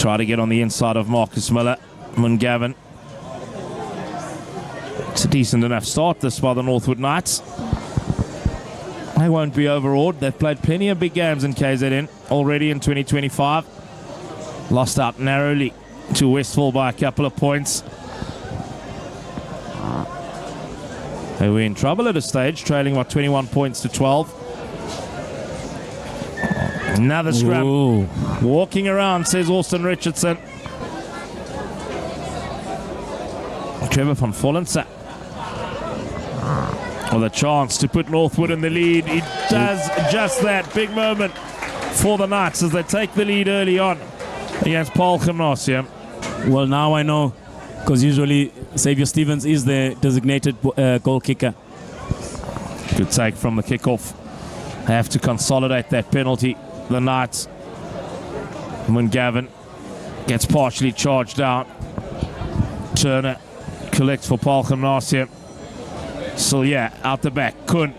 Try to get on the inside of Marcus Miller. Mungavin. It's a decent enough start this by the Northwood Knights. They won't be overawed. They've played plenty of big games in KZN already in 2025. Lost out narrowly to Westville by a couple of points. They were in trouble at a stage, trailing by 21 points to 12. Another scrum. Ooh. Walking around, says Austin Richardson. Trevor van Vollense with a chance to put Northwood in the lead. He does just that. Big moment for the Knights as they take the lead early on against Paarl Gimnasium. Well, now I know, because usually Xavier Stevens is the designated goal kicker. Good take from the kickoff. They have to consolidate that penalty. The Knights. Mungavin gets partially charged out. Turner collects for Paarl Gimnasium. So yeah, out the back. Kun.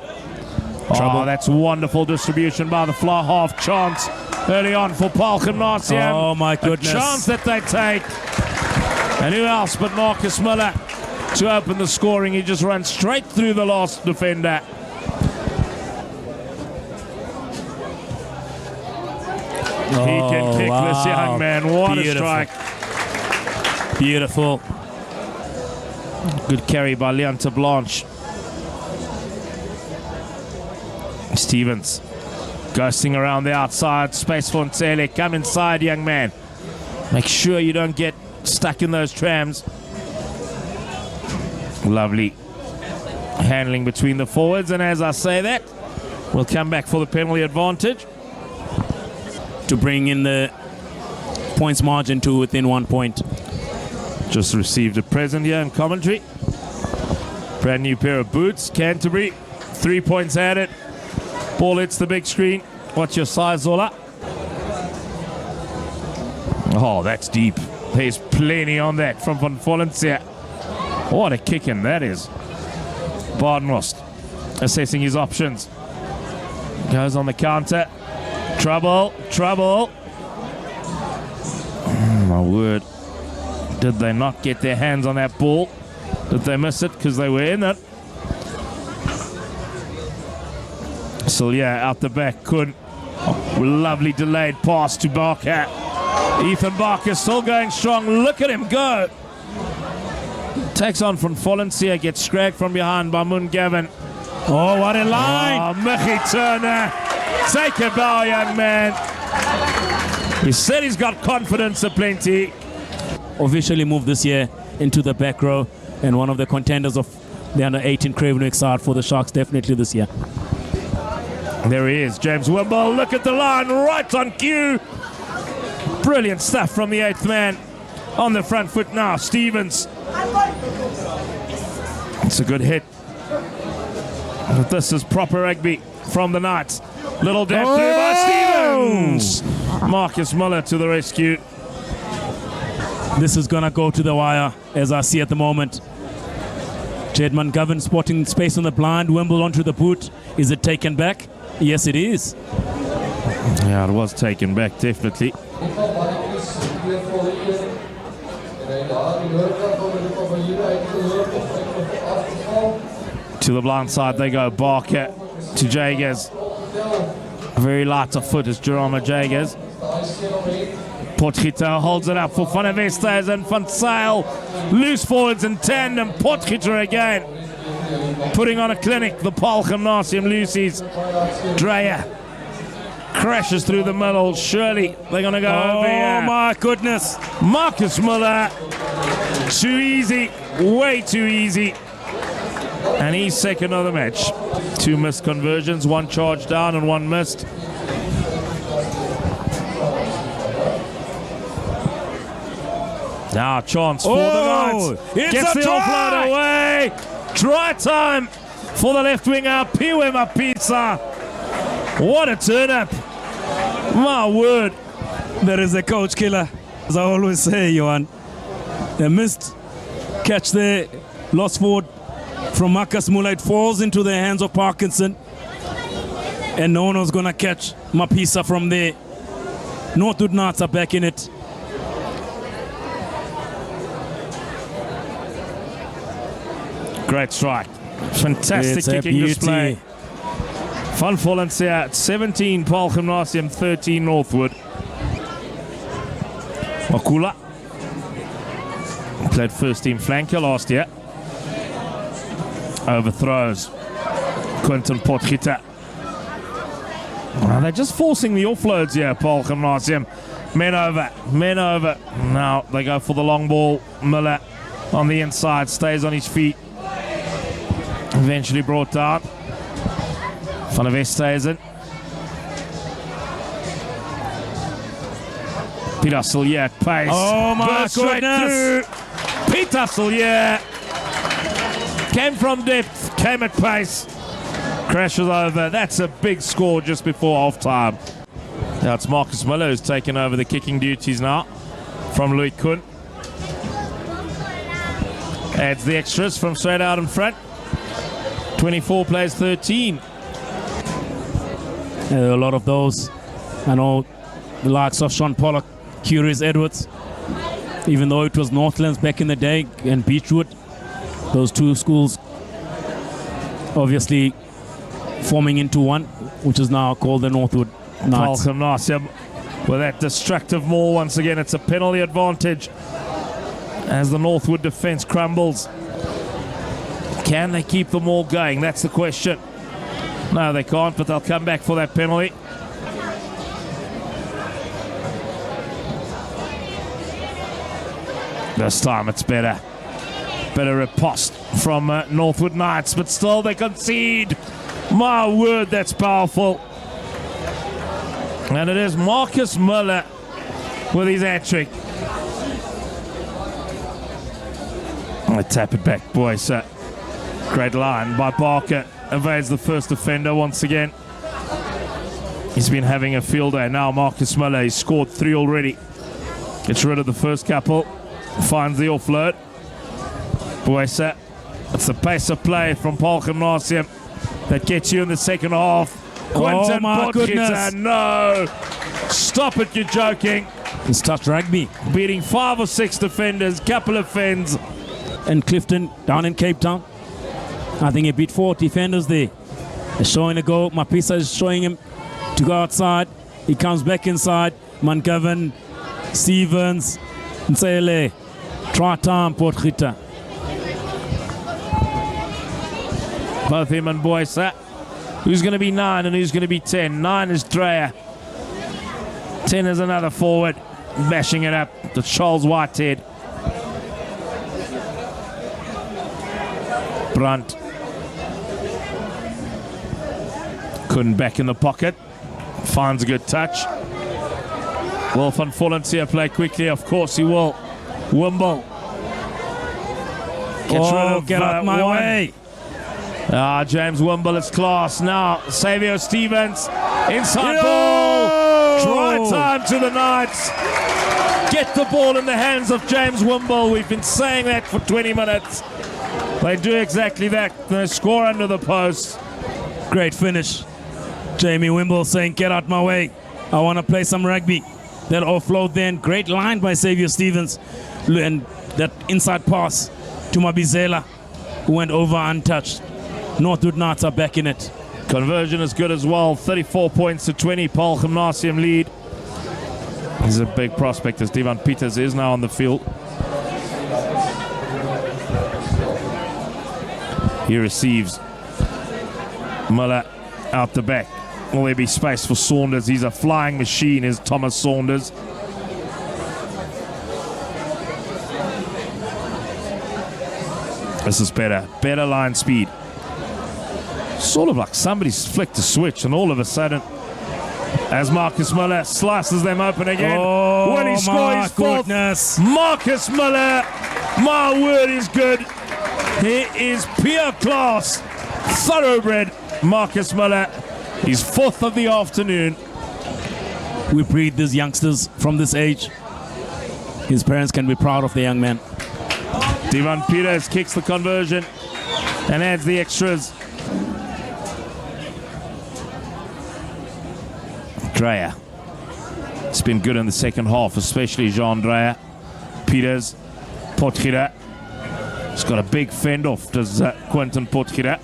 Oh, that's wonderful distribution by the fly half. Chance early on for Paarl Gimnasium. Oh my goodness. A chance that they take. And who else but Marcus Miller to open the scoring. He just runs straight through the last defender. He can kick this young man. What Beautiful. a strike. Beautiful. Good carry by Leonta Blanche. Stevens ghosting around the outside. Space for Nsele. Come inside, young man. Make sure you don't get stuck in those trams. Lovely handling between the forwards. And as I say that, we'll come back for the penalty advantage To bring in the points margin to within 1 point. Just received a present here in commentary. Brand new pair of boots. Canterbury. 3 points added. Ball hits the big screen. What's your size, Zola? Oh, that's deep. There's plenty on that from Van Vollense. What a kick in that is. Bardenrost assessing his options. Goes on the counter. Trouble. Oh, my word. Did they not get their hands on that ball? Did they miss it because they were in it? So yeah, out the back, Kun. Lovely delayed pass to Barker. Ethan Barker still going strong. Look at him go. Takes on from Vollense, gets scragged from behind by Mungavin. Oh, what a line! Oh, Mickey Turner. Take a bow, young man. He said he's got confidence aplenty. Officially moved this year into the back row and one of the contenders of the under-18 Cravenwick side for the Sharks definitely this year. There he is, James Wimble. Look at the line, right on cue. Brilliant stuff from the 8th man on the front foot now. Stevens. It's a good hit. But this is proper rugby from the Knights. Little dash through by Stevens. Marcus Miller to the rescue. This is gonna go to the wire as I see at the moment. Jed Mungavin spotting space on the blind. Wimble onto the boot. Is it taken back? Yes, it is. Yeah, it was taken back, definitely. To the blind side they go. Barker to Jaggers. Very light of foot is Jerome Jaggers. Potgieter holds it up for Van der Vestes and Van Zyl. Loose forwards in tandem. Potgieter again. Putting on a clinic. The Paarl Gimnasium Lucy's. Dreyer crashes through the middle. Surely they're going to go over here. Oh my goodness. Marcus Miller. Too easy. Way too easy. And he's second of the match. 2 missed conversions. 1 charge down and 1 missed. Now chance for the Knights. Gets the offload away. Try time for the left winger, Piwe Mapisa. What a turn up. My word. There is a coach killer, as I always say, Johan. A missed catch there. Lost forward from Marcus Muller. It falls into the hands of Parkinson. And no one was going to catch Mapisa from there. Northwood Knights are back in it. Great strike. Fantastic It's a kicking beauty. display. Van Valencia, 17 Paarl Gimnasium, 13 Northwood. Makula played first team flanker last year. Overthrows Quentin Potgieter. They're just forcing the offloads here, Paarl Gimnasium. Men over. Now they go for the long ball. Miller on the inside, stays on his feet. Eventually brought down. Van der Westhuizen. Peter Sillier at pace. Oh my Burst straight goodness. through. Peter Sillier came from depth, came at pace. Crashes over. That's a big score just before half time. Now it's Marcus Miller who's taken over the kicking duties now from Louis Kuhn. Adds the extras from straight out in front. 24 plays 13. A lot of those. I know the likes of Sean Pollock, Curious Edwards, even though it was Northlands back in the day and Beechwood, those two schools obviously forming into one, which is now called the Northwood Knights. Paarl Gimnasium with that destructive maul once again. It's a penalty advantage as the Northwood defence crumbles. Can they keep the maul going? That's the question. No, they can't, but they'll come back for that penalty. This time it's better. Better riposte from Northwood Knights, but still they concede. My word, that's powerful. And it is Marcus Miller with his hat-trick. I tap it back, boys. Great line by Barker. Evades the first defender once again. He's been having a field day. Now Marcus Miller, he's scored 3 already. Gets rid of the first couple. Finds the offload. Boysa. It's the pace of play from Paarl Gimnasium that gets you in the second half. Quentin my goodness. No! Stop it, you're joking. It's touch rugby. Beating 5 or 6 defenders, couple of fins. And Clifton down in Cape Town. I think he beat 4 defenders there. They're showing a go. Mapisa is showing him to go outside. He comes back inside. Mangavan, Stevens, Nsele. Try time, Potgieter. Both him and Boysa. Who's going to be 9 and who's going to be 10? 9 is Dreyer. 10 is another forward. Bashing it up to Charles Whitehead. Brunt. Couldn't back in the pocket. Finds a good touch. Will Van Valencia play quickly? Of course he will. Wimble. Get out my way. James Wimble is class. Now, Xavier Stevens. Inside ball. Try time to the Knights. Get the ball in the hands of James Wimble. We've been saying that for 20 minutes. They do exactly that. They score under the post. Great finish. Jamie Wimble saying, get out my way. I want to play some rugby. That offload then. Great line by Xavier Stevens. And that inside pass to Mabizela, who went over untouched. Northwood Knights are back in it. Conversion is good as well. 34 points to 20. Paarl Gimnasium lead. He's a big prospect as Devan Peters is now on the field. He receives. Miller out the back. Will there be space for Saunders? He's a flying machine, is Thomas Saunders. This is better. Better line speed. Sort of like somebody's flicked a switch and all of a sudden, as Marcus Miller slices them open again. When he scores his fourth. Marcus Miller, my word, is good. He is pure class. Thoroughbred Marcus Miller. He's 4th of the afternoon. We breed these youngsters from this age. His parents can be proud of the young man. Devan Peters kicks the conversion and adds the extras. Dreyer. It's been good in the second half, especially Jean Dreyer. Peters, Potgieter. He's got a big fend off, does Quentin Potgieter.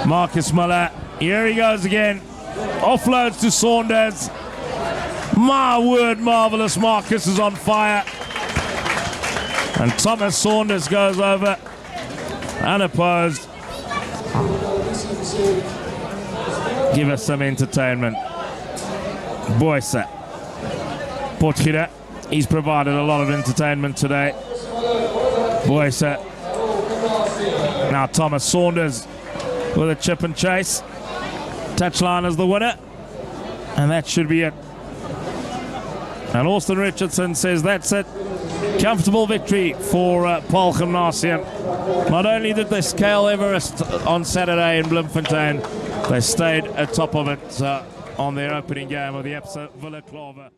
Marcus Miller, here he goes again. Offloads to Saunders. My word, marvellous. Marcus is on fire. And Thomas Saunders goes over unopposed. Give us some entertainment. Boysa. Potgieter, he's provided a lot of entertainment today. Boysa. Now Thomas Saunders with a chip and chase. Touchline is the winner. And that should be it. And Austin Richardson says that's it. Comfortable victory for Paarl Gimnasium. Not only did they scale Everest on Saturday in Bloemfontein, they stayed atop of it on their opening game of the ABSA Wildklawer.